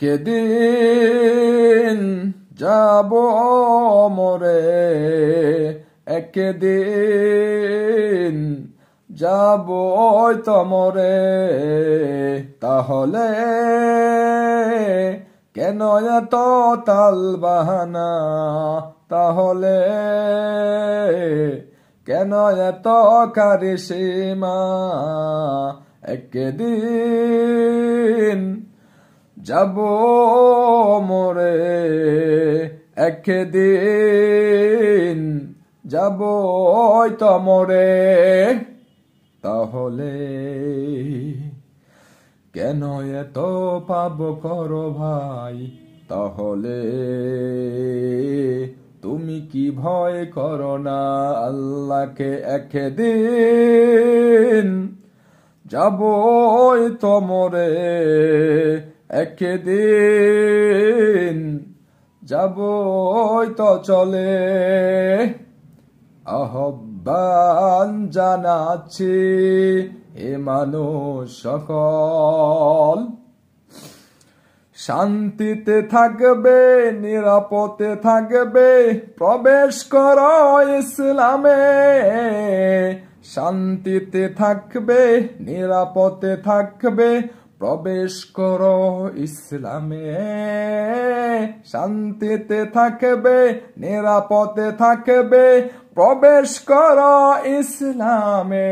একদিন যাব মরে, একদিন যাব মরে, তাহলে কেন এত তাল বাহানা, তাহলে কেন এত কারিসীমা। একদিন যাব মরে, একদিন যাব মরে, তাহলে কেন এত পাপ করো ভাই, তাহলে তুমি কি ভয় করো না আল্লাহকে। একদিন যাব মরে, একদিন যাব চলে। আহ্বান জানাচ্ছি এ মানুষ সকল, শান্তিতে থাকবে, নিরাপদে থাকবে, প্রবেশ করো ইসলামে। শান্তিতে থাকবে, নিরাপদে থাকবে, প্রবেশ করো ইসলামে। শান্তিতে থাকবে, নিরাপদে থাকবে, প্রবেশ করো ইসলামে।